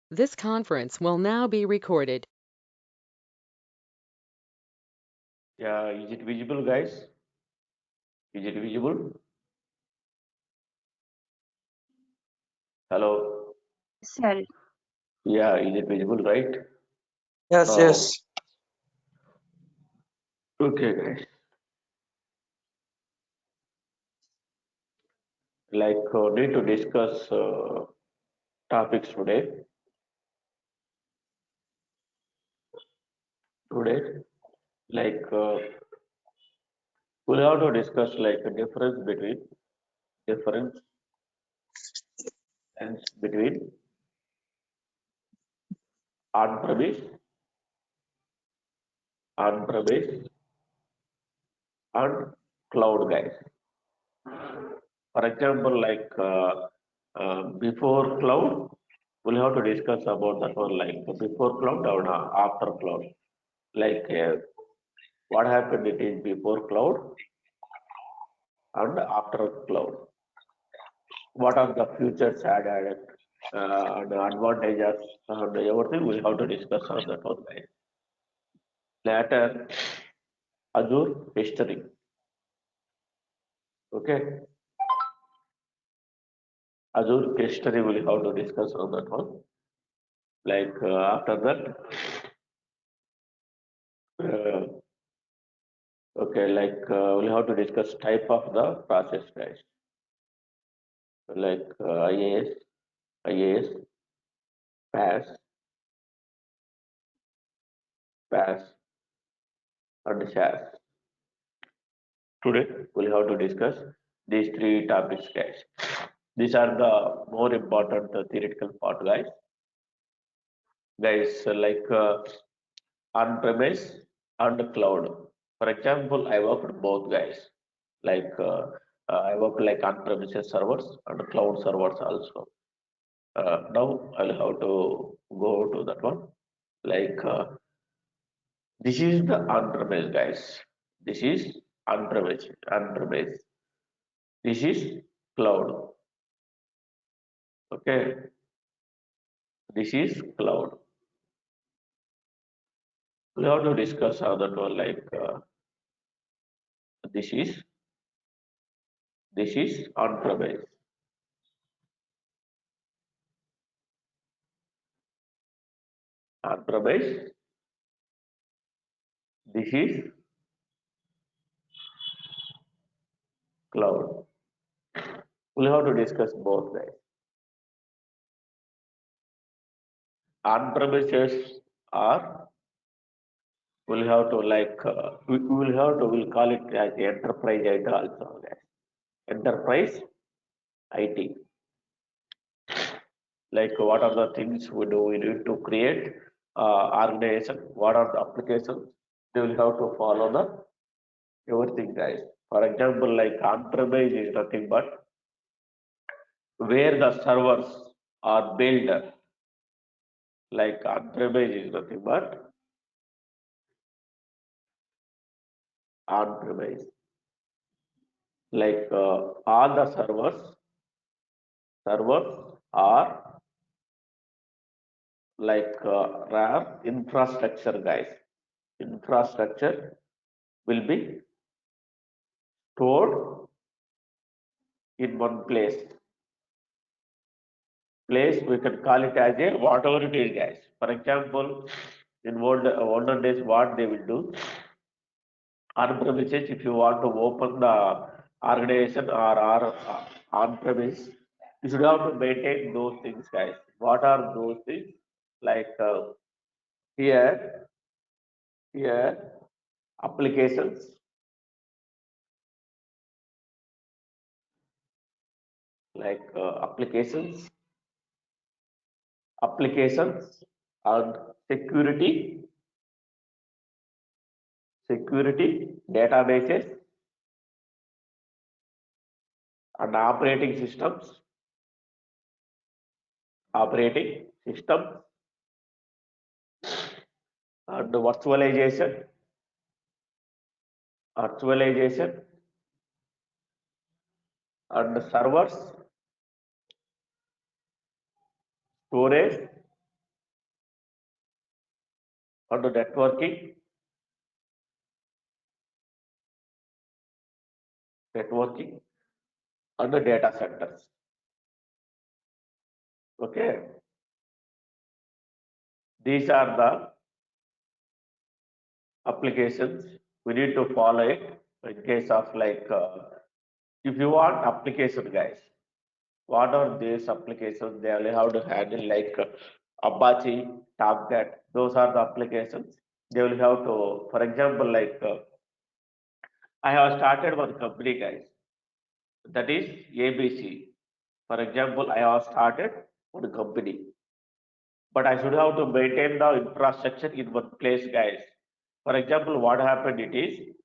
This conference will now be recorded. Yeah, is it visible, guys? Is it visible? Hello. Sir, Yeah, is it visible, right? Yes, Now, yes. okay, guys. Need to discuss topics today. Today, like we'll have to discuss like a difference between on-premise, on-premise, and cloud, guys. For example, before cloud, we'll have to discuss about that one, like before cloud or after cloud. Like what happened it is before cloud and after cloud. What are the futures added and advantages and everything we'll have to discuss on that one. Later, Azure history. Okay, Azure history we'll have to discuss on that one. After that, uh, okay, we'll have to discuss type of the process, guys. IAS, IAS, PAS, PAS, and SAS. Today, we'll have to discuss these three topics, guys. These are the more important theoretical part, guys. On-premise and cloud. For example, I worked both, guys. Like I work like on-premises servers and cloud servers also. Now I'll have to go to that one. Like this is the on-premise, guys. This is on-premise. This is cloud. Okay, this is cloud. We have to discuss how that one. This is on-premise. On-premise. This is cloud. We'll have to discuss both, guys. On-premises are we'll call it as enterprise IT also, guys. Enterprise IT. Like what are the things we do? We need to create organization. What are the applications? They will have to follow the everything, guys. For example, like on-premise is nothing but where the servers are built. Like on-premise is nothing but on-premise. All the servers are RAM infrastructure, guys. Infrastructure will be stored in one place. We can call it as a whatever it is, guys. For example, in olden days, what they will do on premises, if you want to open the organization or on premise, you should have to maintain those things, guys. What are those things? Like here, here, applications, applications, applications, and security, databases, and operating systems, and virtualization, and servers, storage, under networking, under data centers. Okay, these are the applications we need to follow it in case of like if you want application guys, what are these applications they will have to handle like Apache, Tomcat, those are the applications they will have to, for example, like I have started one company guys, that is ABC. For example, I have started one company, but I should have to maintain the infrastructure in one place guys. For example, what happened it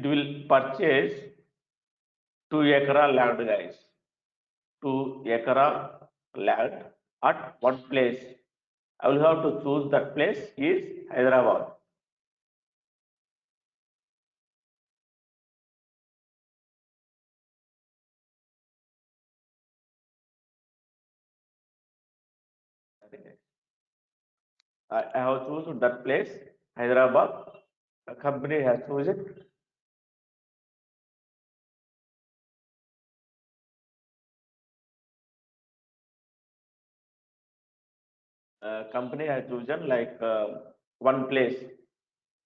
will purchase 2 acre land guys, 2 acre land at one place. I will have to choose that place is Hyderabad. I have chosen that place, Hyderabad. The company has chosen. Company has chosen like one place.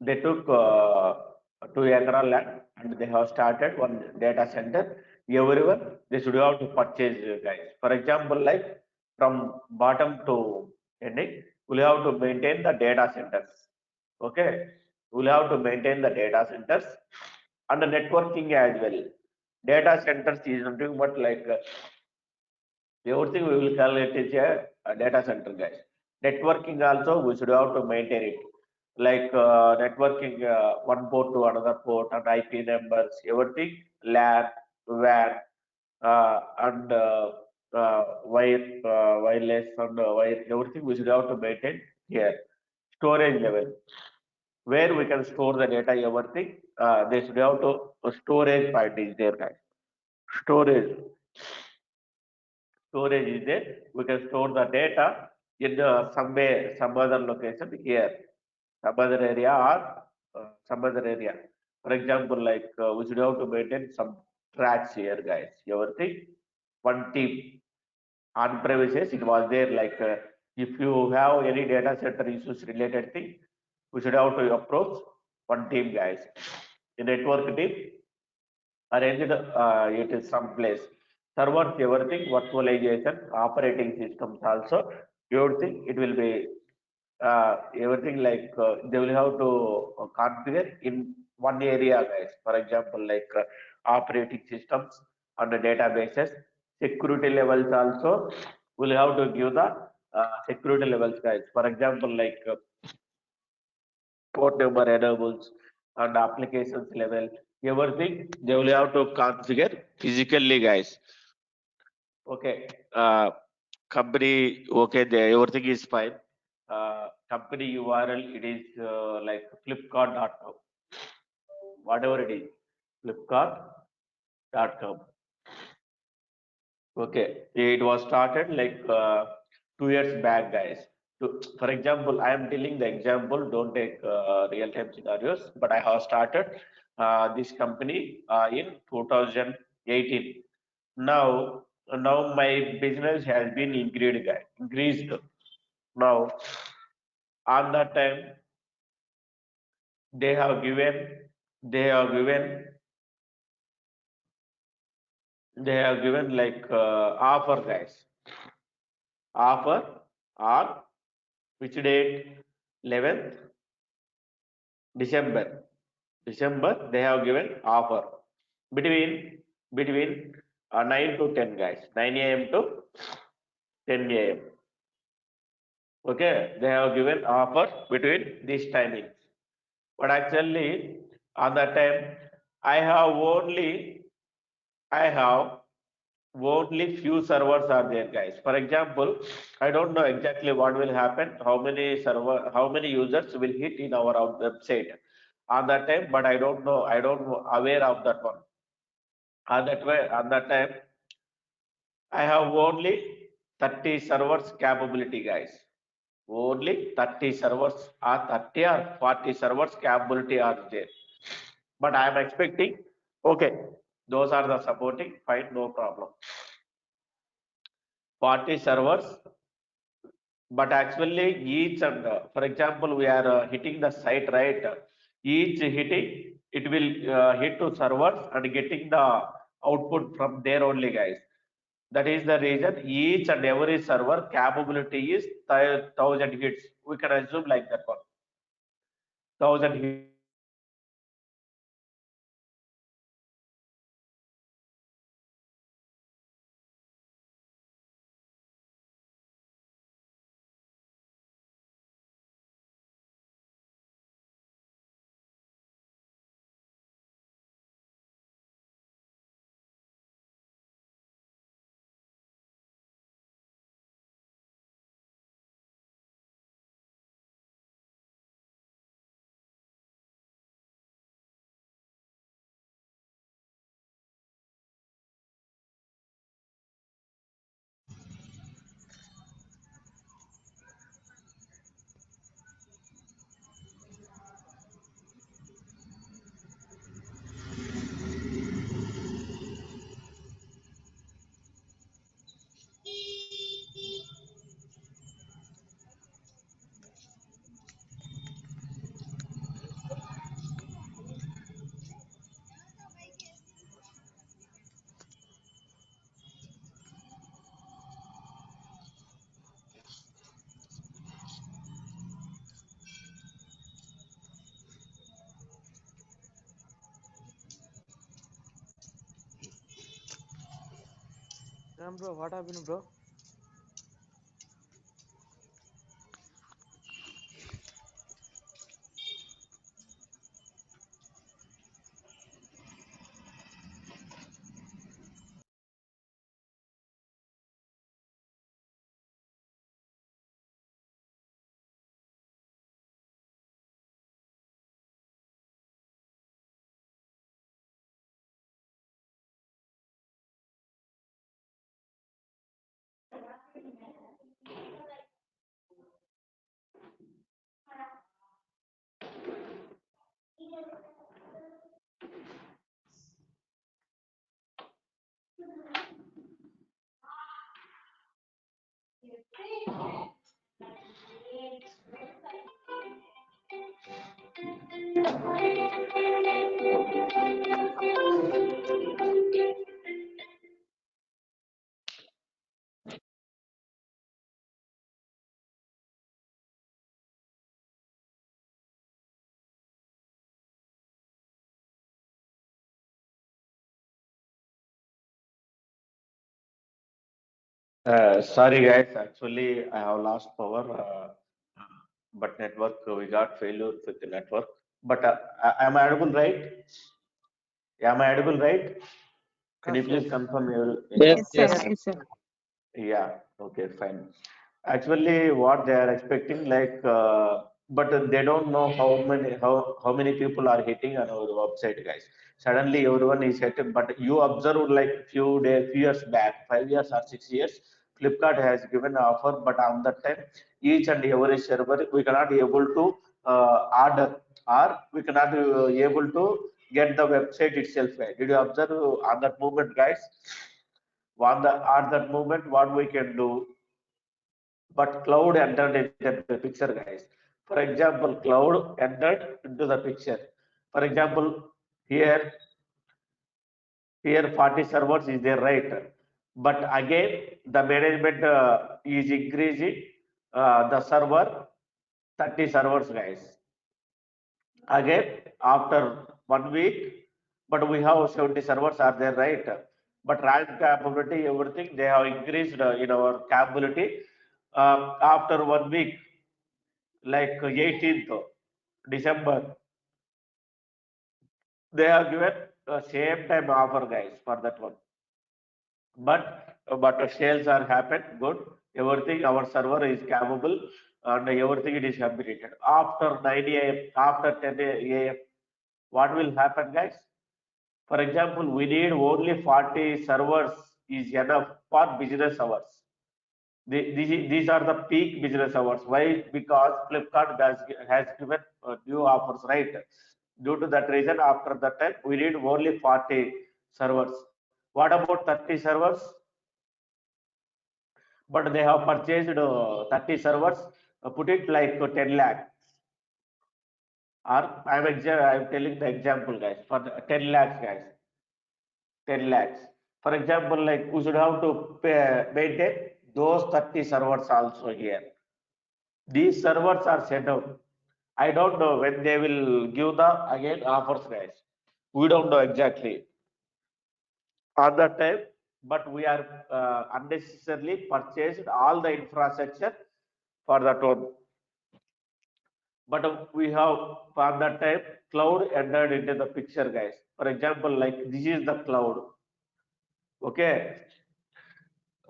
They took 2 acre land and they have started one data center. Everyone they should have to purchase guys. For example, like from bottom to ending, we'll have to maintain the data centers. Okay, we'll have to maintain the data centers and the networking as well. Data centers is nothing but like everything we will call it is a data center, guys. Networking also we should have to maintain it. Like networking one port to another port and IP numbers, everything, LAN, WAN, and wireless and wire, everything we should have to maintain here. Storage level, where we can store the data, everything, they should have to storage point is there, guys. Storage storage is there. We can store the data in somewhere, some other location here, some other area or some other area. For example, like we should have to maintain some tracks here, guys. Everything, one team on premises. It was there. Like if you have any data center issues related thing, we should have to approach one team, guys. The network team arranged it is some place. Servers, everything, virtualization, operating systems also, everything, it will be everything like they will have to configure in one area, guys. For example, like operating systems on the databases, security levels also will have to give the security levels, guys. For example, like port number enables and applications level, everything they will have to configure physically, guys. Okay, company, okay, everything is fine. Company URL, it is like flipkart.com, whatever it is, flipkart.com. Okay, it was started like 2 years back, guys. For example, I am telling the example, don't take real-time scenarios, but I have started this company in 2018. Now, now my business has been increased, guys. Increased. Now, on that time, they have given, they have given, they have given like offer, guys. Offer on which date? 11th December. December, they have given offer between 9 to 10, guys. 9 a.m. to 10 a.m. Okay, they have given offer between these timings. But actually, on that time, I have I have only few servers are there, guys. For example, I don't know exactly what will happen, how many users will hit in our website on that time, but I don't know aware of that one. On that time, I have only 30 servers capability, guys. Only 30 servers or 30 or 40 servers capability are there. But I am expecting, okay, those are the supporting, fine, no problem. 40 servers, but actually each and for example, we are hitting the site, right? Each hitting, it will hit to servers and getting the output from there only, guys. That is the reason each and every server capability is 1000 hits. We can assume like that one. 1000 hits. Bro, what happened, bro? Sorry guys, actually I have lost power, but network we got failure with the network. But am I audible right? Am I audible right? Can you Yes, please yes. confirm Yes, anyone? sir. Yes. Yes, sir. Yeah, okay, fine. Actually, what they are expecting, like, but they don't know how many people are hitting on our website, guys. Suddenly, everyone is hitting, but you observe like few years back, 5 years or 6 years, Flipkart has given an offer, but on that time, each and every server we cannot able to order, or we cannot able to get the website itself. Right? Did you observe on that moment, guys? At that moment, what we can do, but cloud entered into the picture, guys. For example, cloud entered into the picture. For example, here here 40 servers is there, right? But again, the management is increasing the server 30 servers, guys. Again, after 1 week, but we have 70 servers are there, right? But rank capability, everything they have increased in our capability. After 1 week, like 18th December, they have given same time offer, guys, for that one. But sales are happened good. Everything our server is capable and everything it is completed. After 9 a.m., after 10 a.m., what will happen, guys? For example, we need only 40 servers is enough for business hours. These are the peak business hours. Why? Because Flipkart has given new offers, right? Due to that reason, after that time, we need only 40 servers. What about 30 servers? But they have purchased 30 servers, put it like 10 lakh. Or I'm telling the example, guys, for 10 lakhs, guys. 10 lakhs. For example, like we should have to maintain those 30 servers also here. These servers are set up. I don't know when they will give the again offers, guys. We don't know exactly on that time, but we are unnecessarily purchased all the infrastructure for that one. But we have for that time cloud entered into the picture, guys. For example, like this is the cloud. Okay.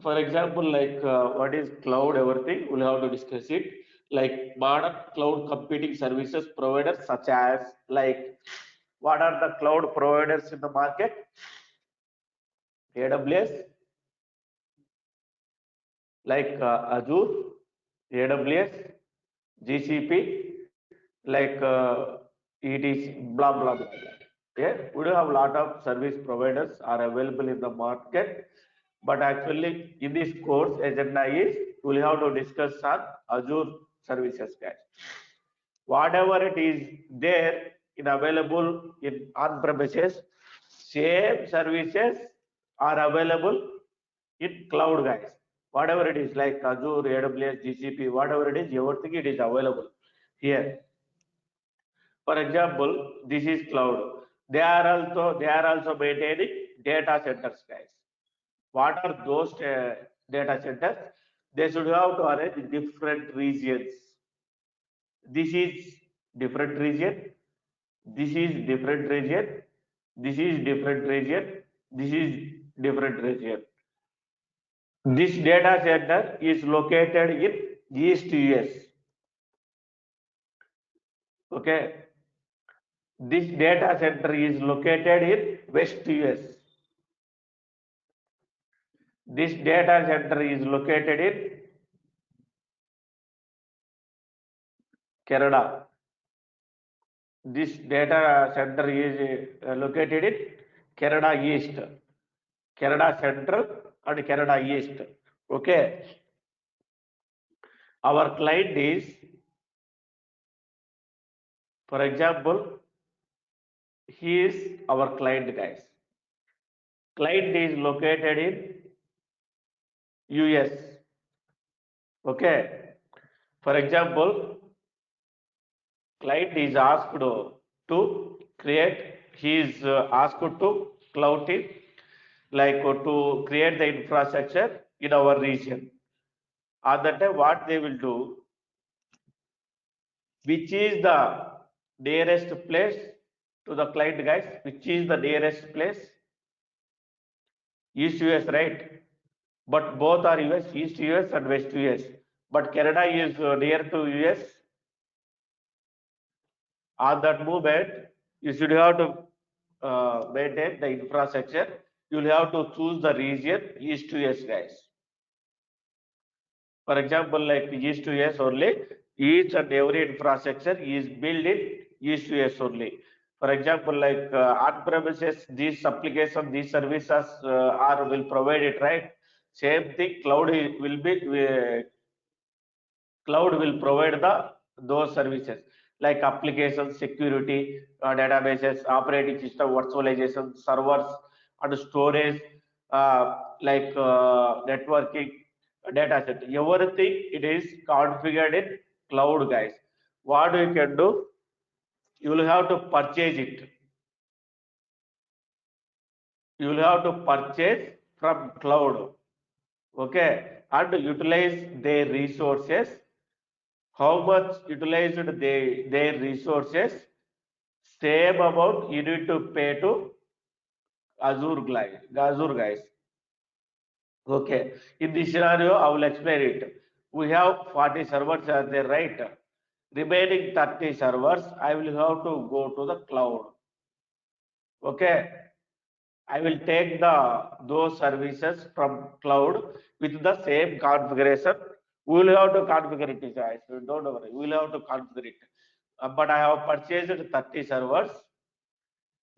For example, like what is cloud, everything, we'll have to discuss it. Like modern cloud computing services providers such as like what are the cloud providers in the market? AWS, like Azure, AWS, GCP, like ETC, blah, blah, blah, blah. Yeah, we do have a lot of service providers are available in the market, but actually in this course agenda is we'll have to discuss on Azure services, guys. Whatever it is there in available in on-premises, same services are available in cloud, guys. Whatever it is like Azure, AWS, GCP, whatever it is, everything it is available here. For example, this is cloud. They are also maintaining data centers, guys. What are those data centers? They should have to arrange different regions. This is different region. This is different region. This is different region. This is different region. This data center is located in East US. Okay. This data center is located in West US. This data center is located in Canada. This data center is located in Canada East, Canada Central and Canada East. Okay. Our client is, for example, he is our client, guys. Client is located in US. Okay. For example, client is asked to create, he is asked to cloud team, like to create the infrastructure in our region. At that time, what they will do, which is the nearest place to the client, guys, which is the nearest place? East US, right? But both are US, East US and West US. But Canada is near to US. On that moment, you should have to maintain the infrastructure. You will have to choose the region East US, guys. For example, like East US only, each and every infrastructure is built in East US only. For example, like on-premises, these applications, these services will provide it, right? Same thing, cloud will provide those services like application security, databases, operating system, virtualization, servers, and storage, like networking, data set. Everything it is configured in cloud, guys. What you can do? You will have to purchase it. You will have to purchase from cloud. Okay, and utilize their resources. How much utilized their resources, same amount you need to pay to Azure guys. Okay, in this scenario, I will explain it. We have 40 servers are there, right? Remaining 30 servers, I will have to go to the cloud. Okay, I will take those services from cloud with the same configuration. We will have to configure it, guys. Don't worry, we will have to configure it. But I have purchased 30 servers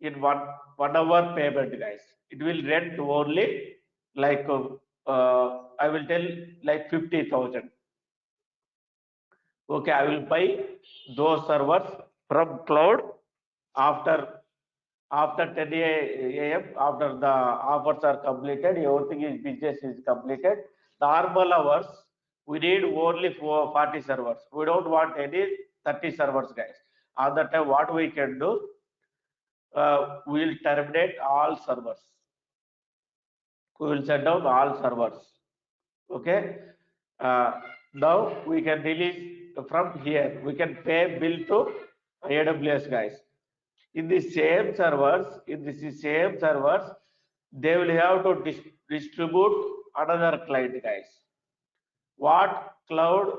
in one hour payment, guys. It will rent only like I will tell like 50,000. Okay, I will buy those servers from cloud after 10 a.m. after the offers are completed, everything is business is completed. Normal hours, we need only 40 servers. We don't want any 30 servers, guys. On that time, what we can do, we will terminate all servers. We will shut down all servers. Okay. Now we can release from here. We can pay bill to AWS, guys. In the same servers, they will have to distribute another client, guys. What cloud,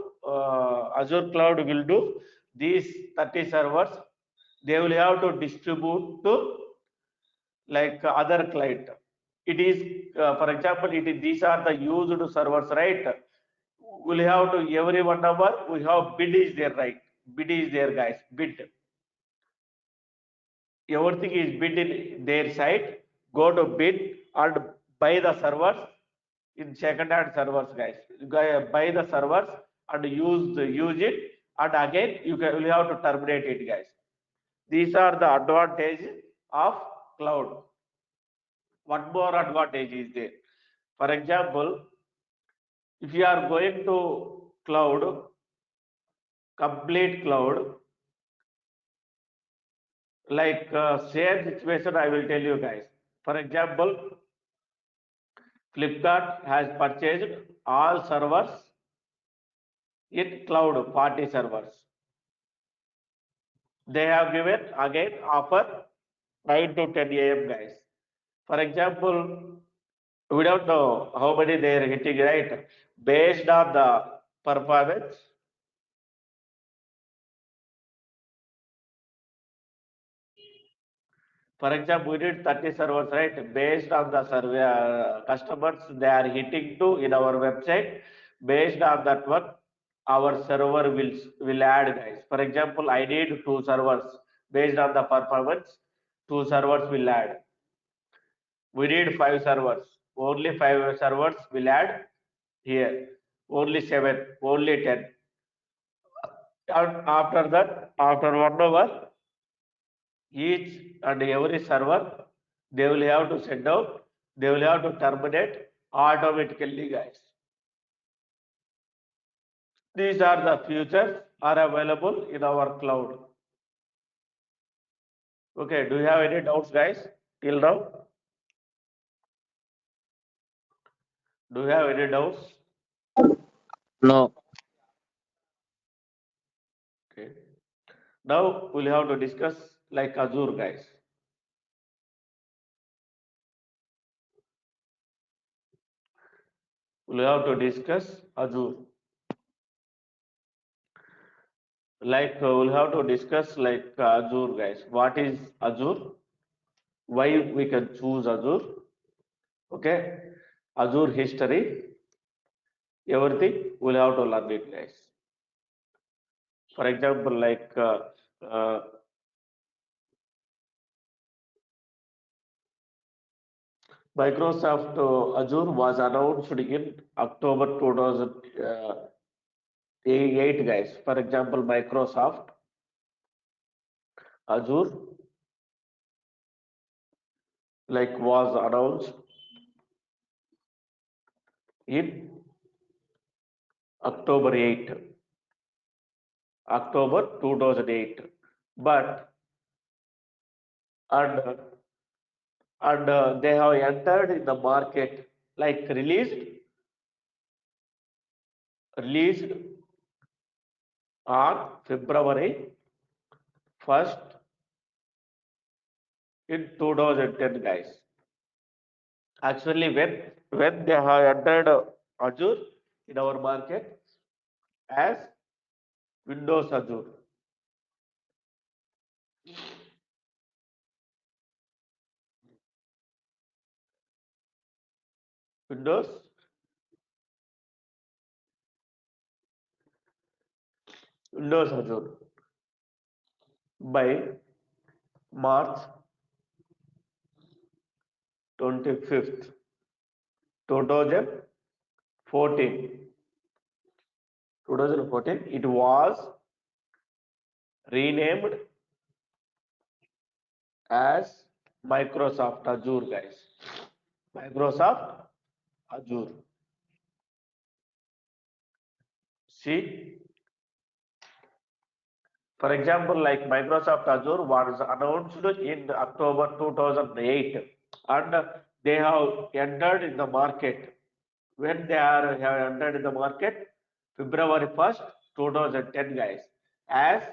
Azure cloud will do? These 30 servers, they will have to distribute to like other client. It is, for example, these are the used servers, right? We'll have to every 1 hour we have bid is there, right? Bid is there, guys. Bid. Everything is bid in their side. Go to bid and buy the servers in second-hand servers, guys. Buy the servers and use it, and again you will have to terminate it, guys. These are the advantages of cloud. One more advantage is there. For example, if you are going to cloud, complete cloud, like same situation I will tell you, guys. For example, Flipkart has purchased all servers in cloud, 40 servers. They have given again offer 9 to 10 a.m., guys. For example, we don't know how many they are hitting, right? Based on the performance, for example, we did 30 servers, right? Based on the survey customers they are hitting to in our website. Based on that one, our server will add, guys. For example, I need 2 servers. Based on the performance, 2 servers will add. We need 5 servers. Only 5 servers will add here. Only 7, only 10. And after that, after 1 hour, each and every server, they will have to send out, they will have to terminate automatically, guys. These are the features are available in our cloud. Okay, do you have any doubts, guys, till now? Do you have any doubts? No. Okay. Now we'll have to discuss like Azure, guys. We'll have to discuss Azure. Like we'll have to discuss like Azure, guys. What is Azure? Why we can choose Azure? Okay. Azure history, everything we'll have to learn it, guys. For example, like uh, Microsoft Azure was announced in October 2008, guys. For example, Microsoft Azure like was announced in October 8, October 2008. But and they have entered in the market like released on February 1st in 2010, guys. Actually, when they have entered Azure in our market as Windows Azure. Windows Azure by March 25th, 2014. 2014, it was renamed as Microsoft Azure, guys. Microsoft Azure. See, for example, like Microsoft Azure was announced in October 2008, and they have entered in the market. When they have entered in the market, February 1st, 2010, guys, as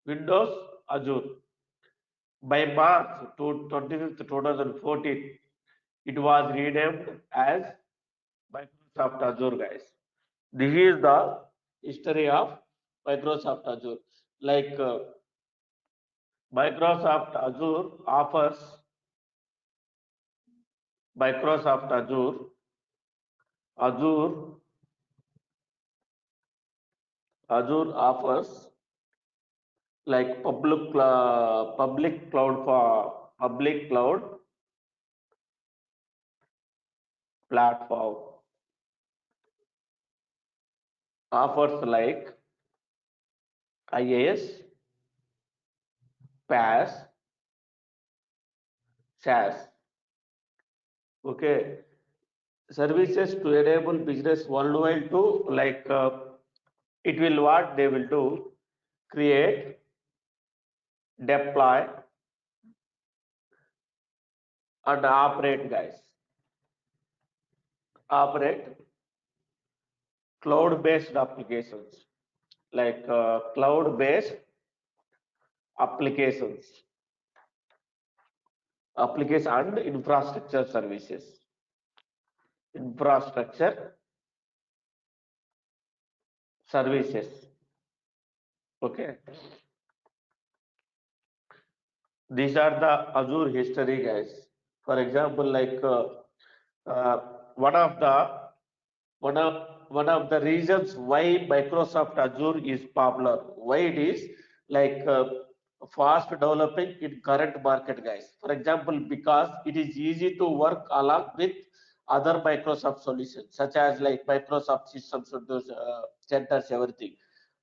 Windows Azure. By March 25th, 2014, it was renamed as Microsoft Azure, guys. This is the history of Microsoft Azure. Like Microsoft Azure offers Microsoft Azure offers like public cloud platform, offers like IaaS, PaaS, SaaS. Okay, services to enable business worldwide to like it will what they will do, create, deploy, and operate, guys. Operate cloud-based applications, like cloud-based applications, application and infrastructure services. Infrastructure services. Okay. These are the Azure history, guys. For example, like uh, one of the one of the reasons why Microsoft Azure is popular, why it is like fast developing in current market, guys. For example, because it is easy to work along with other Microsoft solutions, such as like Microsoft Systems Centers, everything,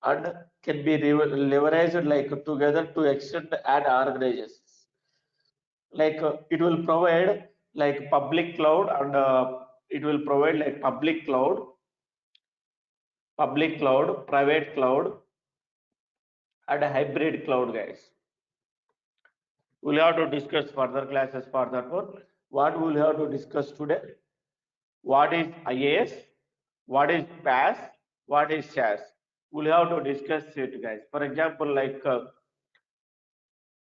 and can be leveraged like together to extend and organizations. Like it will provide like public cloud and it will provide like public cloud, private cloud, and a hybrid cloud, guys. We'll have to discuss further classes for that one. What we'll have to discuss today? What is IaaS? What is PaaS? What is SaaS? We'll have to discuss it, guys. For example, like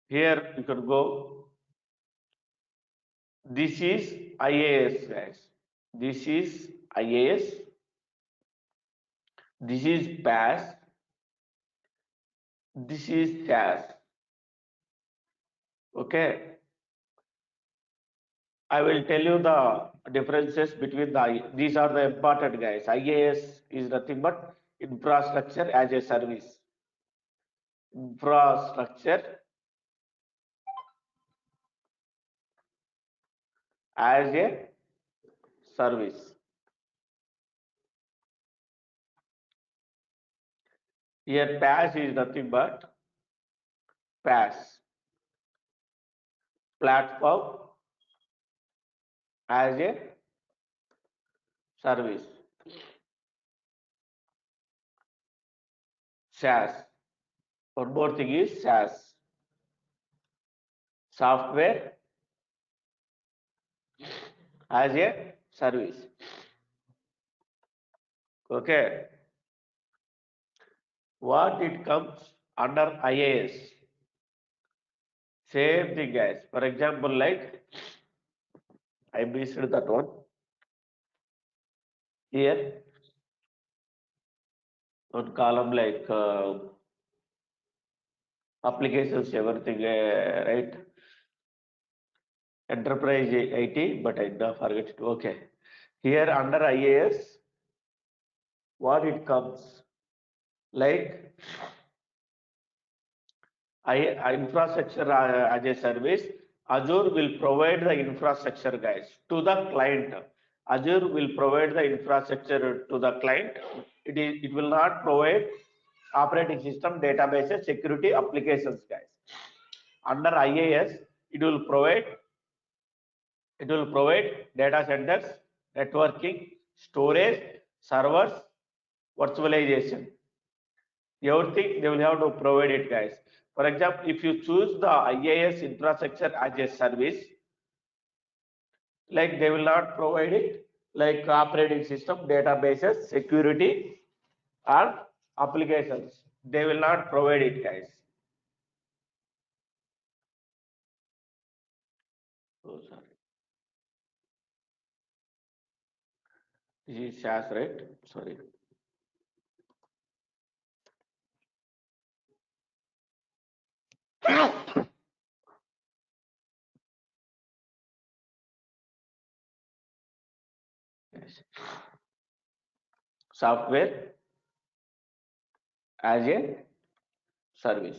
here you can go. This is IaaS, guys. This is IaaS. This is PaaS. This is SaaS. Okay. I will tell you the differences between these are the important, guys. IaaS is nothing but infrastructure as a service. Infrastructure as a service. Here PaaS is nothing but PaaS, platform as a service. SaaS. One more thing is SaaS, software as a service. Okay. What it comes under IaaS? Same thing, guys. For example, like I missed that one. Here, one column like applications, everything, right? Enterprise IT, but I now forget it. Okay. Here under IAS, what it comes like infrastructure as a service. Azure will provide the infrastructure, guys, to the client. Azure will provide the infrastructure to the client. It will not provide operating system, databases, security, applications, guys. Under IAS, it will provide data centers, networking, storage, servers, virtualization. Everything they will have to provide it, guys. For example, if you choose the IAS infrastructure as a service, like they will not provide it like operating system, databases, security, or applications. They will not provide it, guys. Oh, sorry. This is SAS, right? Sorry. Yes. Software as a service.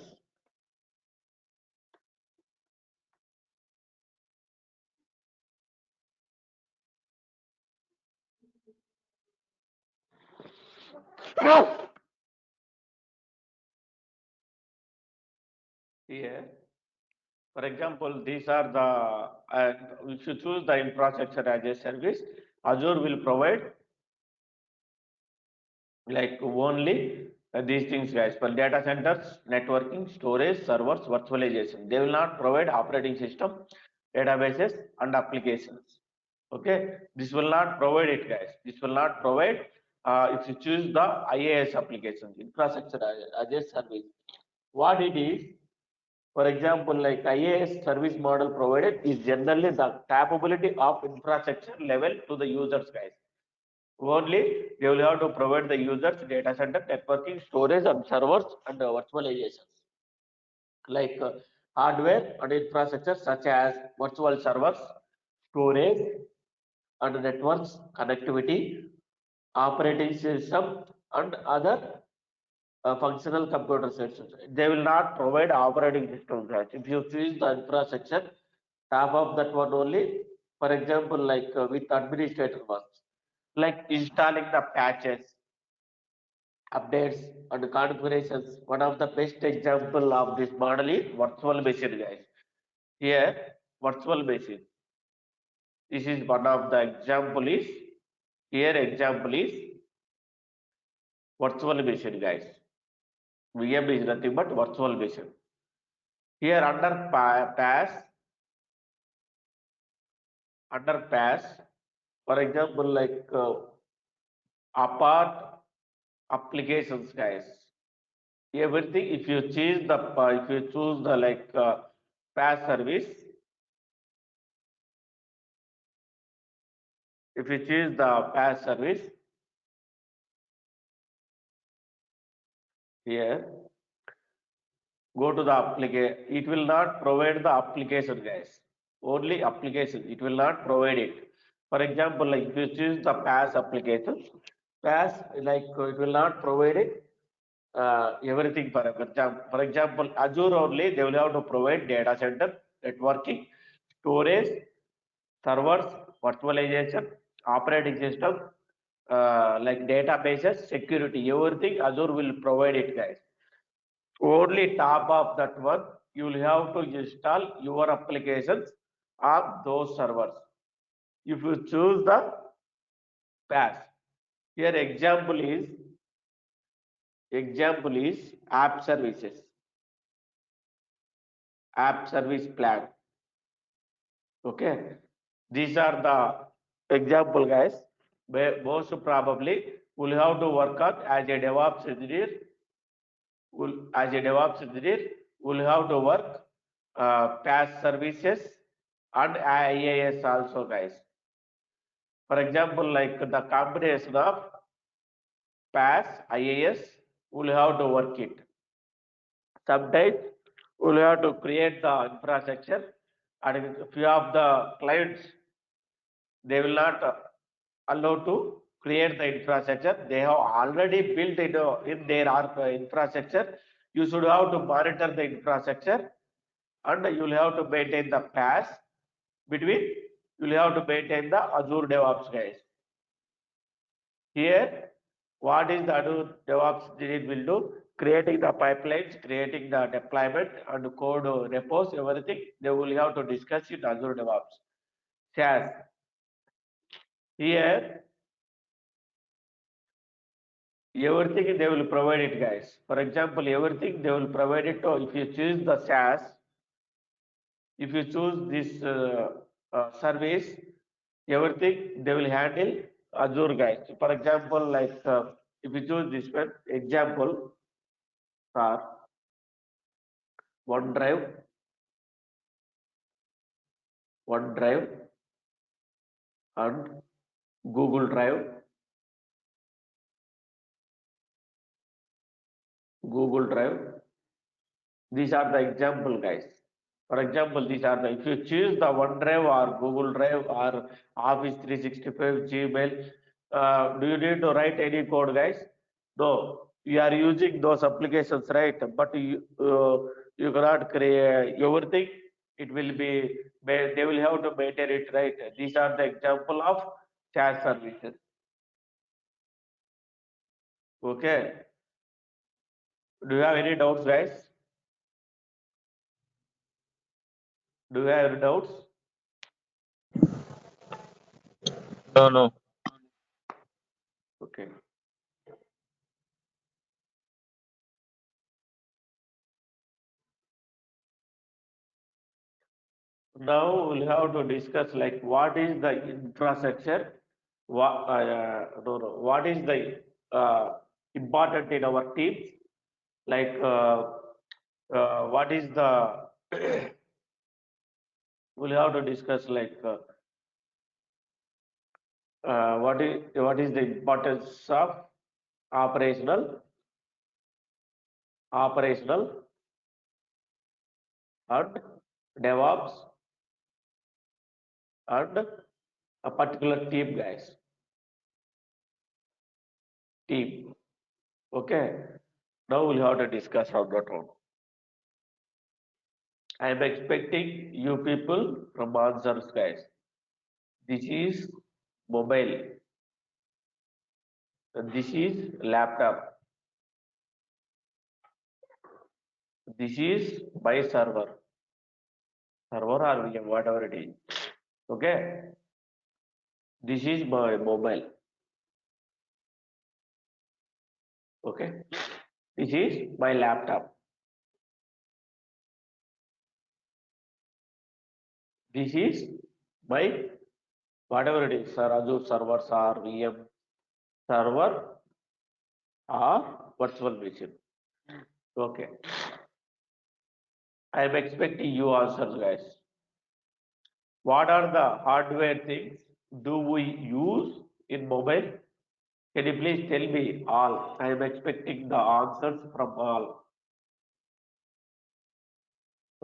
Here, for example, these are the, if you choose the infrastructure as a service, Azure will provide like only these things, guys, for data centers, networking, storage, servers, virtualization. They will not provide operating system, databases, and applications. Okay, this will not provide it, guys. This will not provide if you choose the IAS applications, infrastructure as a service. What it is, for example, like IAS service model provided is generally the capability of infrastructure level to the users, guys. Only they will have to provide the users data center, networking, storage, and servers and virtualizations, like hardware and infrastructure such as virtual servers, storage and networks, connectivity, operating system, and other functional computer systems. They will not provide operating systems, guys. If you choose the infrastructure, top of that one only, for example, like with administrator works, like installing the patches, updates, and configurations. One of the best example of this model is virtual machine, guys. Here, virtual machine. This is one of the example is, here example is virtual machine, guys. VM is nothing but virtual machine. Here under PaaS, for example, like apart applications, guys. Everything, if you choose the like PaaS service, if you choose the PaaS service, here go to the application. It will not provide the application, guys. Only application. It will not provide it. For example, like if you choose the PaaS application, PaaS, like it will not provide it. Everything, for example, Azure only they will have to provide data center, networking, storage, servers, virtualization, operating system, like databases, security, everything Azure will provide it, guys. Only top of that one, you will have to install your applications on those servers. If you choose the PaaS, here example is app services, app service plan. Okay, these are the example, guys. Most probably will have to work on as a DevOps engineer. As a DevOps engineer, will have to work PaaS services and IaaS also, guys. For example, like the combination of PaaS, IaaS, will have to work it. Sometimes we'll have to create the infrastructure, and few of the clients they will not allowed to create the infrastructure. They have already built it in their infrastructure. You should have to monitor the infrastructure, and you will have to maintain the pass between. You will have to maintain the Azure DevOps, guys. Here, what is the Azure DevOps unit will do? Creating the pipelines, creating the deployment and code repos, everything they will have to discuss in Azure DevOps. SaaS. Here, everything they will provide it, guys. For example, everything they will provide it. If you choose the SaaS, if you choose this service, everything they will handle Azure, guys. For example, like if you choose this one, example are OneDrive, OneDrive and Google Drive, Google Drive. These are the example, guys. For example, these are the, if you choose the OneDrive or Google Drive or Office 365, Gmail, do you need to write any code, guys? No, you are using those applications, right? But you cannot create everything. It will be, they will have to maintain it, right? These are the example of SaaS services. Okay. Do you have any doubts, guys? Do you have any doubts? No. Okay. Now we'll have to discuss like what is the infrastructure, what is the important in our teams, like what is the we'll have to discuss like what is the importance of operational and DevOps and a particular team, guys. Team. Okay. Now we'll have to discuss on that one. I am expecting you people from answers, guys. This is mobile. And this is laptop. This is my server. Server or VM, whatever it is. Okay. This is my mobile. Okay. This is my laptop. This is my whatever it is, sir, Azure servers or VM server or virtual machine. Okay. I am expecting you answers, guys. What are the hardware things do we use in mobile? Can you please tell me all? I am expecting the answers from all.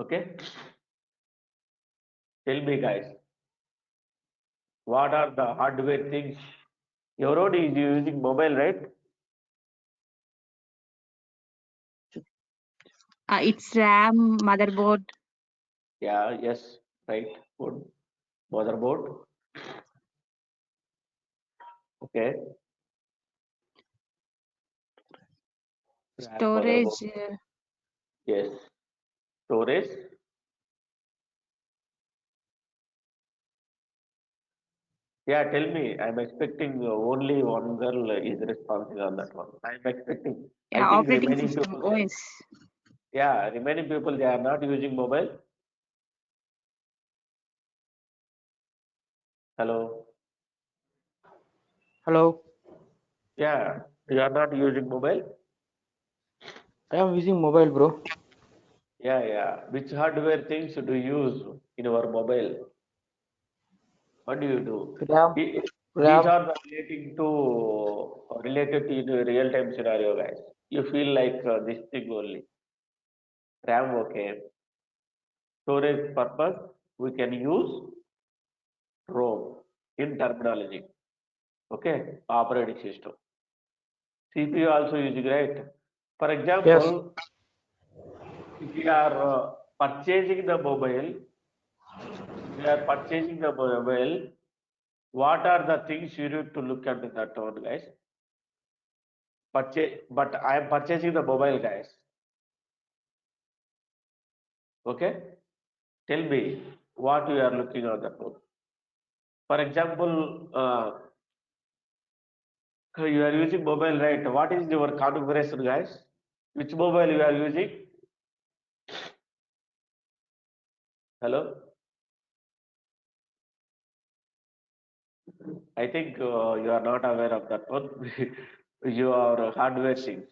Okay. Tell me, guys. What are the hardware things? Everybody is using mobile, right? It's RAM, motherboard. Yeah, yes, right. Good. Motherboard. Okay. RAM, Storage. motherboard. Yes. Storage. Yeah, tell me. I'm expecting only one girl is responding on that one. I'm expecting. Yeah, I think operating remaining system, people. OS. Yeah, remaining people they are not using mobile. Hello. Hello, Yeah, you are not using mobile. I am using mobile, bro. Yeah. Which hardware things do you use in your mobile? What do you do? RAM, These RAM, are the related to the real time scenario, guys. You feel like this thing only. RAM, okay. Storage purpose, we can use ROM in terminology. Okay, operating system. CPU also using, right? For Yes. example, if you are purchasing the mobile, what are the things you need to look at that one, guys? But I am purchasing the mobile, guys. Okay, tell me what you are looking at that one. For example, you are using mobile, right? What is your configuration, guys? Which mobile you are using? Hello? I think you are not aware of that one. You are hardware things.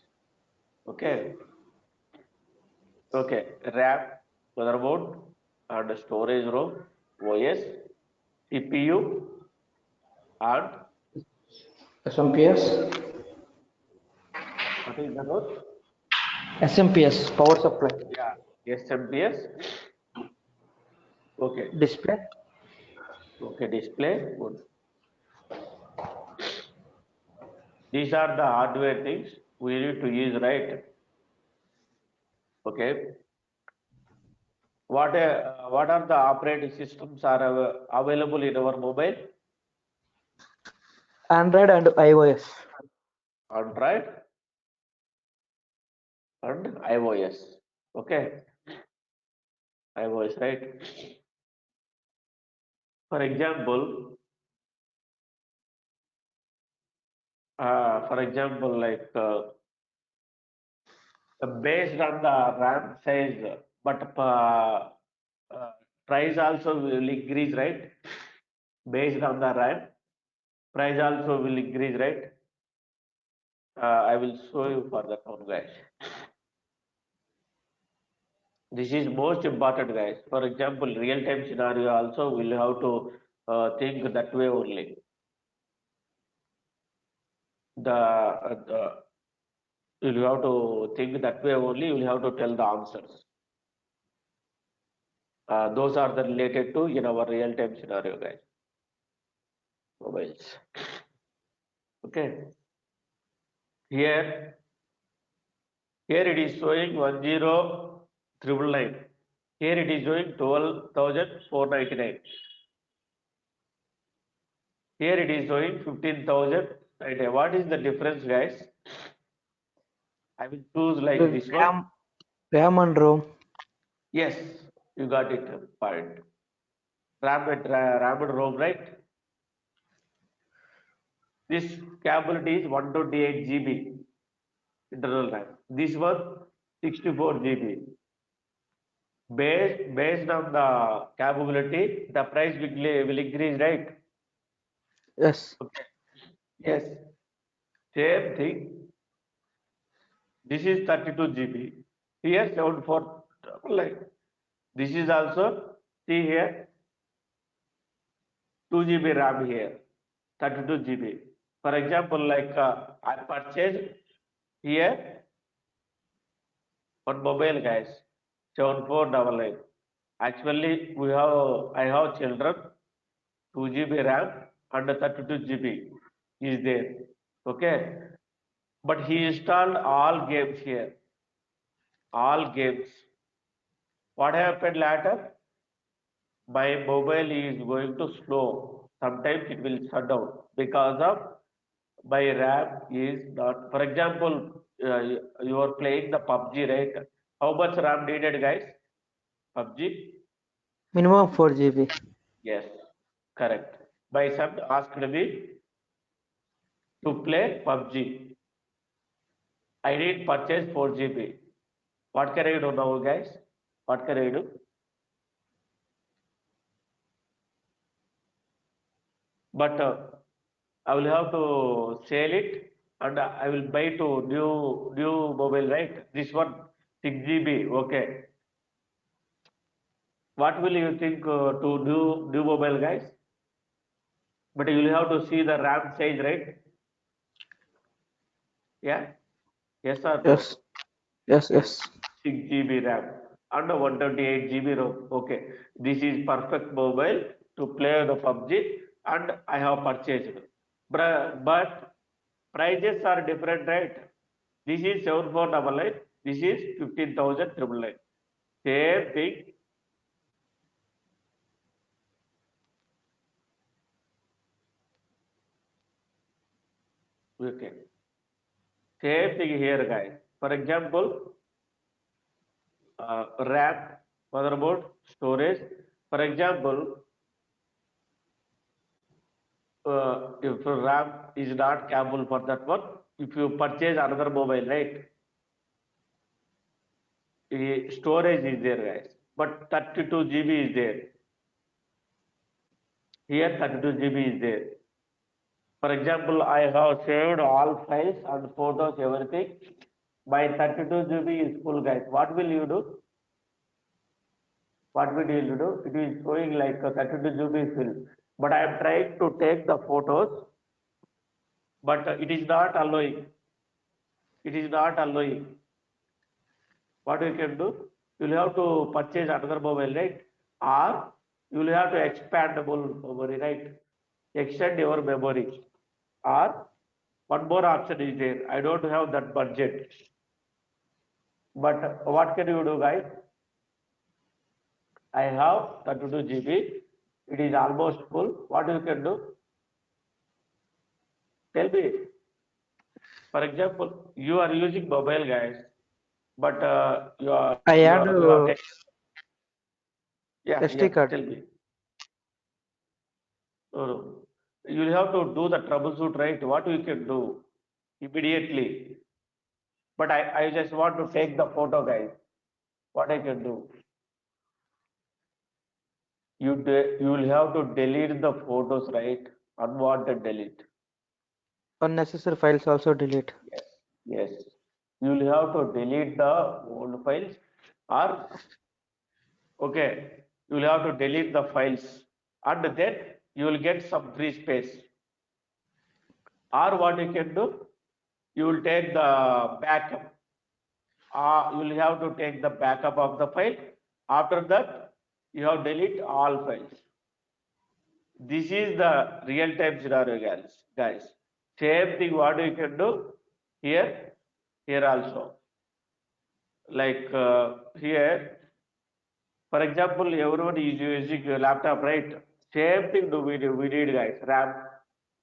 Okay. Okay. RAM, motherboard, and storage ROM, OS, CPU, and SMPS. what is the one? SMPS. Power supply. Yeah. SMPS. Okay. Display. Okay. Display. Good. These are the hardware things we need to use, right? Okay. What are the operating systems are available in our mobile? Android and iOS. Android and iOS. Okay, iOS, right? For example, like based on the RAM size, but price also will increase, right? Based on the RAM, price also will increase, right? I will show you for that one, guys. This is most important, guys. For example, real-time scenario also will have to think that way only. The you'll have to think that way only. You'll have to tell the answers. Those are the related to in our real-time scenario, guys. Mobiles. Okay. Here it is showing 10,999. Here it is showing 12,499. Here it is showing 15,000. What is the difference, guys? I will choose like this one. RAM and ROM. Yes, you got it. Point. RAM and ROM, right? This capability is 128 GB internal RAM. This one 64 GB. Based on the capability, the price will increase, right? Yes. Okay. Yes. Same thing. This is 32 GB. Here 74 like. This is also, see here, 2 GB RAM here, 32 GB. For example, like I purchased here one mobile, guys, 7499. Actually, I have children, 2 GB RAM and 32 GB is there. Okay, but he installed all games here, all games. What happened later? My mobile is going to slow. Sometimes it will shut down because of my RAM is not. For example, you are playing the PUBG, right? How much RAM needed, guys? PUBG? Minimum 4 GB. Yes, correct. My son asked me to play PUBG. I need purchase 4 GB. What can I do now, guys? What can I do? But I will have to sell it and I will buy to new mobile, right? This one 6 GB. Okay. What will you think to new mobile, guys? But you will have to see the RAM size, right? Yeah. Yes or no? Yes. Yes. Yes. Yes. 6 GB RAM and 128 GB ROM. Okay. This is perfect mobile to play the PUBG and I have purchased. but prices are different, right? This is 7499. This is 15,999. Same thing. Okay. Same thing here, guys. For example, RAM, motherboard, storage. For example, if RAM is not capable for that one, if you purchase another mobile, right? Storage is there, guys, but 32 GB is there. Here 32 GB is there. For example, I have saved all files and photos, everything. My 32 GB is full, guys. What will you do? What will you do? It is showing like 32 GB is full. But I am trying to take the photos, but it is not allowing. It is not allowing. What you can do? You will have to purchase another mobile, right? Or you will have to expandable memory, right? Extend your memory. Or one more option is there. I don't have that budget. But what can you do, guys? I have 32 GB. It is almost full. What you can do? Tell me. For example, you are using mobile, guys, but I add you are SD card. tell me. No, no. You will have to do the troubleshoot, right? What you can do immediately. But I just want to take the photo, guys. What I can do? You will have to delete the photos, right? Unwanted delete. Unnecessary files also delete. Yes, yes. You will have to delete the old files, or okay, you will have to delete the files, and then you will get some free space. Or what you can do? You will take the backup. You will have to take the backup of the file. After that, you have delete all files. This is the real-time scenario, guys. Same thing what you can do here also. Like here, for example, everyone is using a laptop, right? Same thing we need, guys. RAM,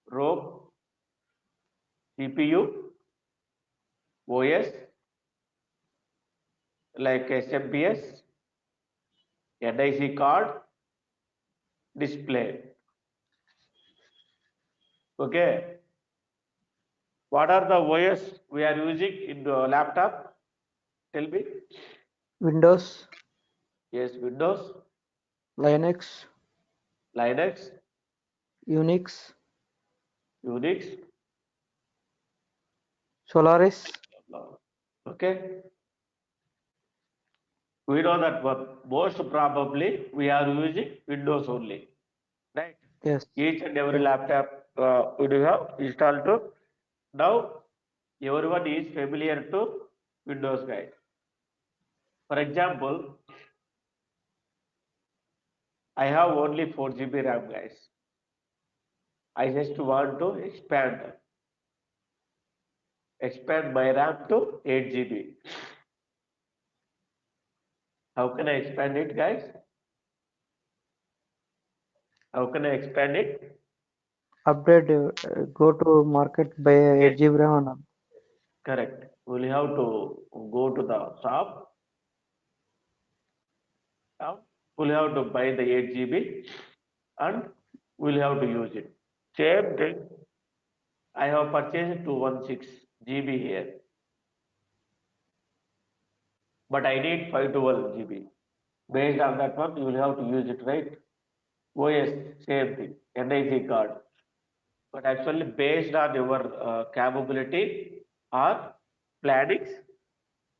ROM, CPU, OS, like SMPS, NIC card, display. Okay. What are the OS we are using in the laptop? Tell me. Windows, Yes, Windows, Linux, Linux, Unix, Unix. Solaris. Okay. We know that most probably we are using Windows only, right? Yes. Each and every Yes. laptop we do have installed to. Now everyone is familiar to Windows, guys. For example, I have only 4 GB RAM, guys. I just want to expand my RAM to 8 GB. How can I expand it, guys? How can I expand it? Upgrade. Go to market buy 8 GB RAM. And Correct. We'll have to go to the shop. Now we'll have to buy the 8 GB and we'll have to use it. Same thing. I have purchased 216 GB here, but I need 512 GB. Based on that one, you will have to use it, right? OS, same thing. NIC card. But actually, based on your capability or plannings,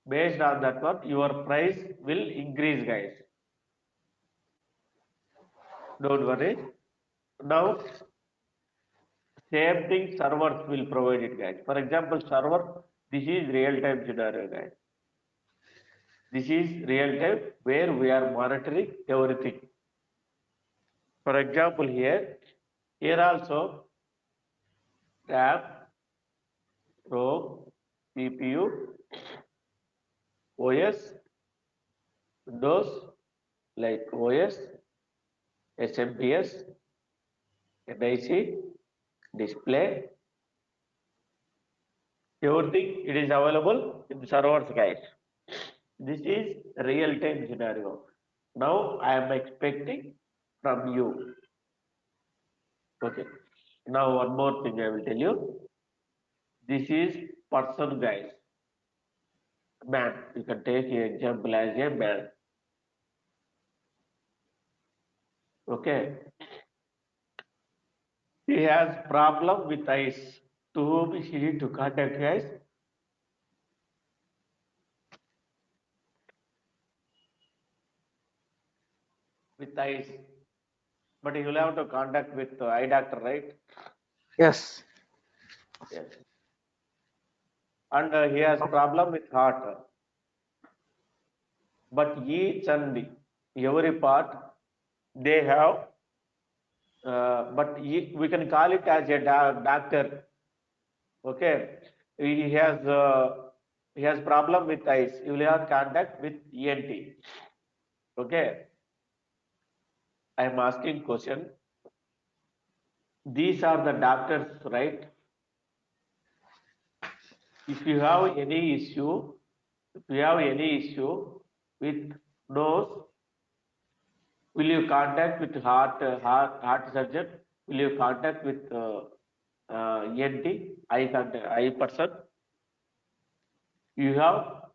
based on that one, your price will increase, guys. Don't worry. Now, same thing servers will provide it, guys. For example, server, this is real-time scenario, guys. This is real-time where we are monitoring everything. For example, here also, RAM, ROM, CPU, OS, Windows like OS, SMPS, NIC, display, everything it is available in servers, guys. This is real-time scenario. Now I am expecting from you. Okay. Now one more thing I will tell you. This is person, guys. Man. You can take an example as a man. Okay. He has problem with eyes. To whom he need to contact, guys? With eyes. But you will have to contact with eye doctor, right? Yes. Yes. And he has problem with heart. But each and every part they have, we can call it as a doctor. Okay, he has problem with eyes. You will have contact with ENT. Okay, I am asking question. These are the doctors, right? If you have any issue, with nose, will you contact with heart surgeon? Will you contact with ENT, eye person? You have,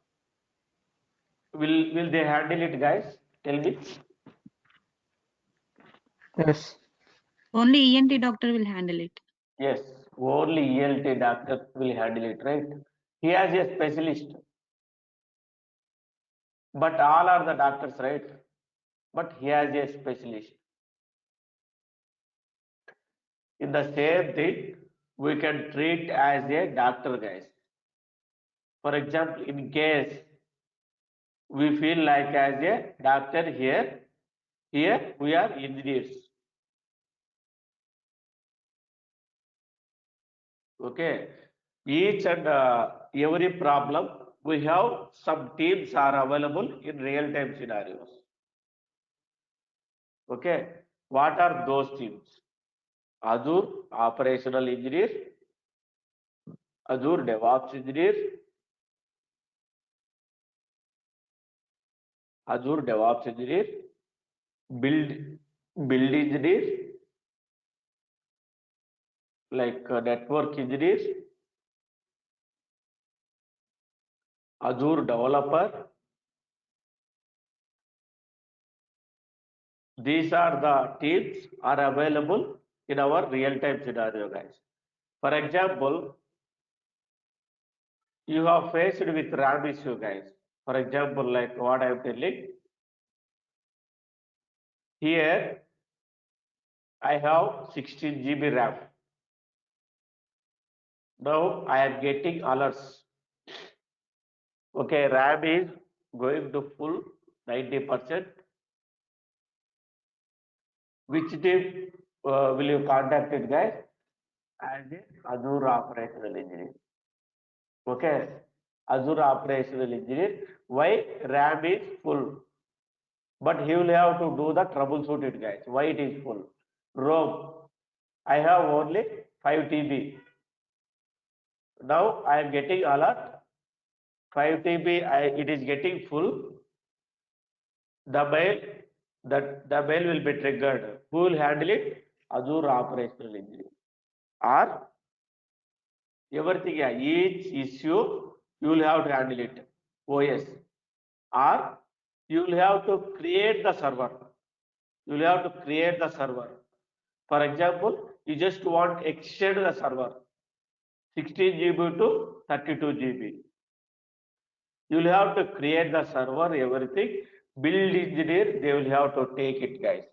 will they handle it, guys? Tell me. Yes. Only ENT doctor will handle it. Yes, only ELT doctor will handle it, right? He has a specialist, but all are the doctors, right? But he has a specialist. In the same thing, we can treat as a doctor, guys. For example, in case we feel like as a doctor here we are engineers. Okay, each and every problem we have some teams are available in real-time scenarios. Okay, what are those teams? Azure operational engineer, Azure DevOps engineer, Azure DevOps engineer, build engineer, like network engineer, Azure developer. These are the teams are available in our real-time scenario, guys. For example, you have faced with RAM issue, guys. For example, like what I am telling, here I have 16 GB RAM. Now I am getting alerts. Okay, RAM is going to full 90%. Which team will you contact it, guys? As a Azure operational engineer. Okay, Azure operational engineer. Why RAM is full? But he will have to do the troubleshoot it, guys. Why it is full? ROM. I have only 5 TB. Now I am getting alert. 5 TB. It is getting full. The mail will be triggered. Who will handle it? Azure operational engineer. Or everything, yeah, each issue you will have to handle it. OS. Or you will have to create the server. You will have to create the server. For example, you just want to extend the server 16 GB to 32 GB. You will have to create the server, everything. Build engineer, they will have to take it, guys.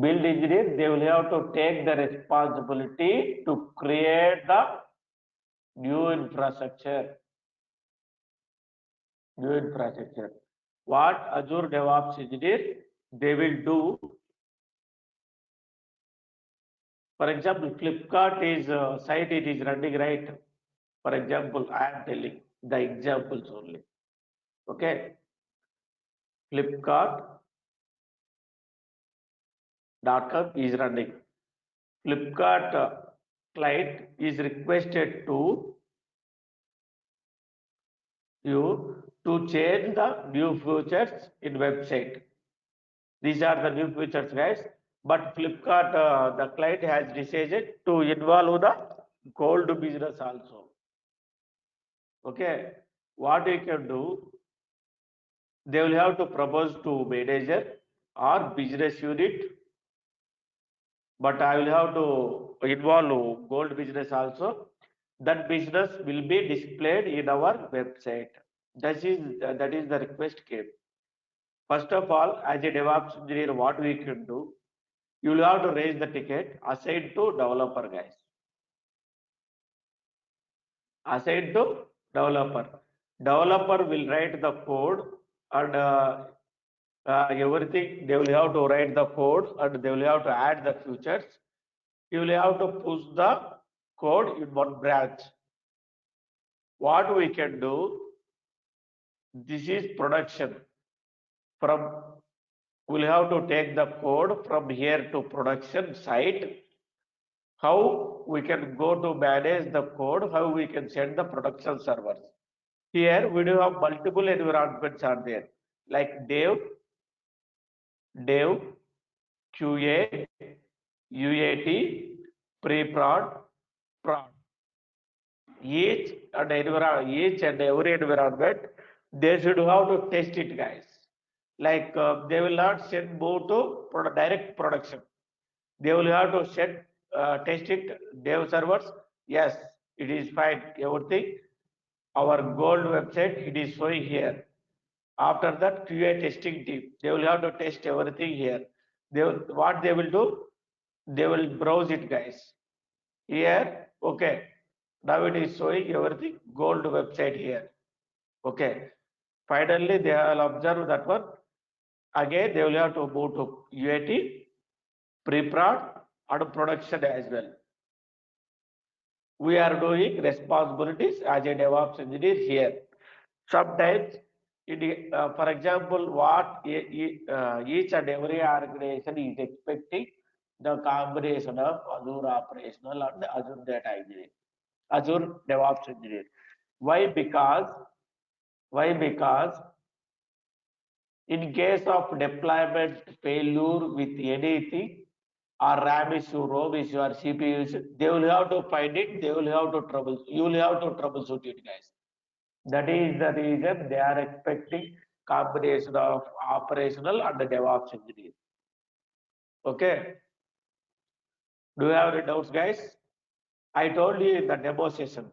Build engineer, they will have to take the responsibility to create the new infrastructure. What Azure DevOps engineer, they will do For example, Flipkart is site it is running, right? For example, I am telling the examples only. Okay, Flipkart.com is running. Flipkart client is requested to you to change the new features in website. These are the new features, guys. But Flipkart, the client has decided to involve the gold business also. Okay, what we can do? They will have to propose to manager or business unit, but I will have to involve gold business also. That business will be displayed in our website. That is the request came. First of all, as a DevOps engineer, what we can do? You will have to raise the ticket assigned to developer, guys. Assigned to developer. Developer will write the code and everything. They will have to write the code and they will have to add the features. You will have to push the code in one branch. What we can do? This is production. From we'll have to take the code from here to production site. How we can go to manage the code, how we can send the production servers. Here we do have multiple environments are there, like dev, QA, UAT, pre-prod, prod. Each and every environment, they should have to test it, guys. Like they will not send move to direct production. They will have to test it, dev servers. Yes, it is fine, everything. Our gold website, it is showing here. After that, QA testing team, they will have to test everything here. What they will do? They will browse it, guys. Here, okay. Now it is showing everything gold website here. Okay. Finally, they will observe that one. Again, they will have to move to UAT, pre-prod, and production as well. We are doing responsibilities as a DevOps engineer here. Sometimes, for example, what each and every organization is expecting the combination of Azure operational and Azure data engineering, Azure DevOps engineer. Why? Because in case of deployment failure with anything, or RAM issue, ROM issue, or CPU issue, they will have to find it, they will have to you will have to troubleshoot it, guys. That is the reason they are expecting combination of operational and DevOps engineer. Okay. Do you have any doubts, guys? I told you in the demo session,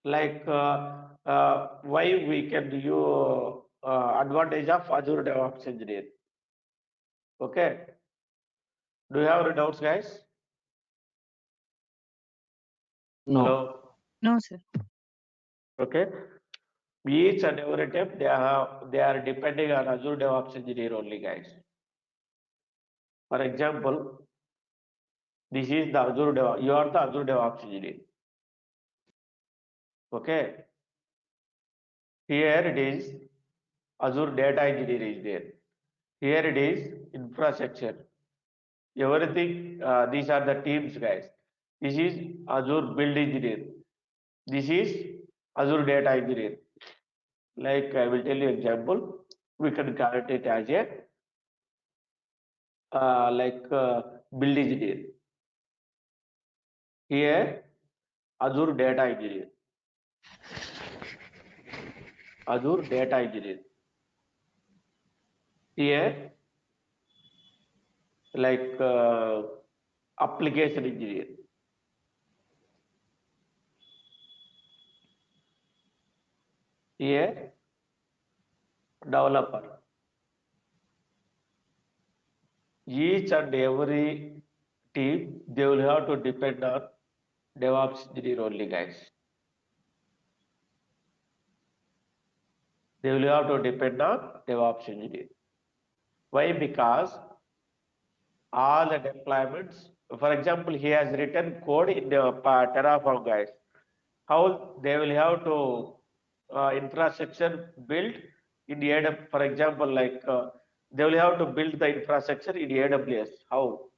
like why we can use advantage of Azure DevOps engineer. Okay. Do you have any doubts, guys? No. Hello. No, sir. Okay. Each and every step they are depending on Azure DevOps engineer only, guys. For example, this is the Azure DevOps. You are the Azure DevOps engineer. Okay. Here it is Azure data engineer is there. Here it is infrastructure. Everything. These are the teams, guys. This is Azure build engineer. This is Azure data engineer. Like I will tell you example. We can calculate it as a build engineer. Here, Azure data engineer. Azure data engineer. Here, like application engineer. Here, developer. Each and every team, they will have to depend on DevOps engineer only, guys. They will have to depend on DevOps engineer. Why? Because all the deployments for example, he has written code in the Terraform, guys. How they will have to infrastructure built in AWS, for example, like they will have to build the infrastructure in AWS. How?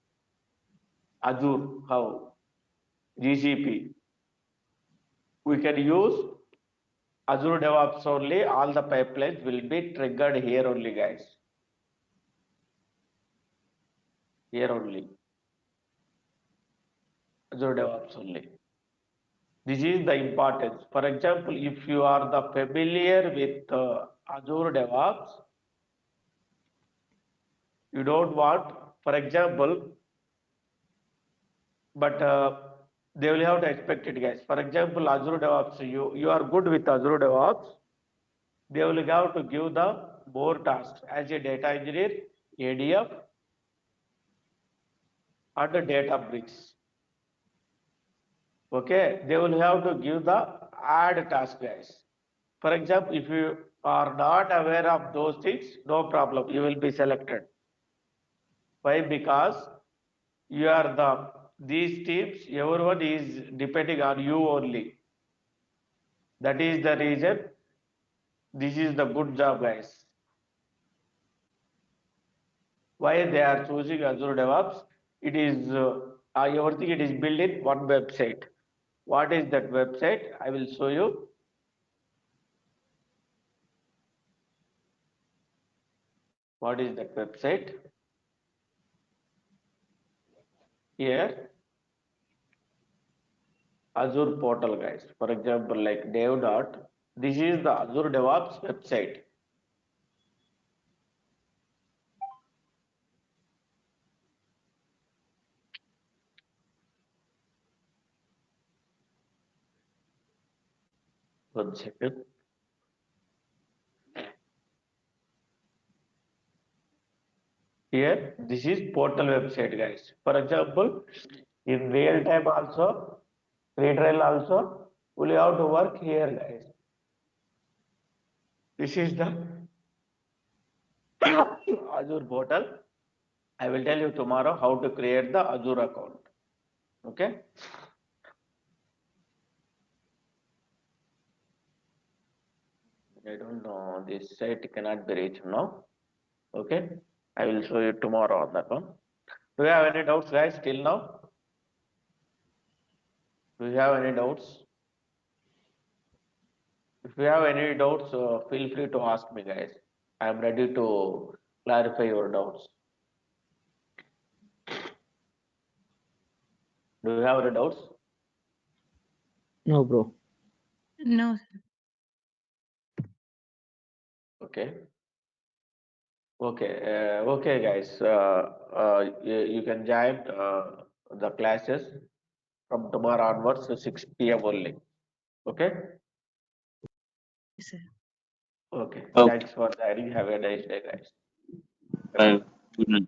Azure, how? GCP. We can use Azure DevOps only. All the pipelines will be triggered here only, guys. Here only. Azure DevOps only. This is the importance. For example, if you are the familiar with Azure DevOps, you don't want, for example, but they will have to expect it, guys. For example, Azure DevOps, you are good with Azure DevOps, they will have to give the more tasks as a data engineer, ADF, and the Databricks. Okay, they will have to give the add task, guys. For example, if you are not aware of those things, no problem, you will be selected. Why? Because you are these teams, everyone is depending on you only. That is the reason. This is the good job, guys. Why they are choosing Azure DevOps? It is everything. It is built in one website. What is that website? I will show you. What is that website? Here, Azure portal, guys. For example, like dev dot. This is the Azure DevOps website. One second. Here, this is portal website, guys. For example, in real time also, retrial also, we have to work here, guys. This is the Azure portal. I will tell you tomorrow how to create the Azure account. Okay. I don't know. This site cannot be reached now. Okay. I will show you tomorrow on that one. Do you have any doubts, guys, till now? Do you have any doubts? If you have any doubts, feel free to ask me, guys. I am ready to clarify your doubts. Do you have any doubts? No, bro. No, sir. Okay. Okay. Okay, guys. You can join the classes from tomorrow onwards, 6 p.m. only. Okay. Yes, sir. Okay. Okay. Thanks for joining. Have a nice day, guys. Bye. Good night.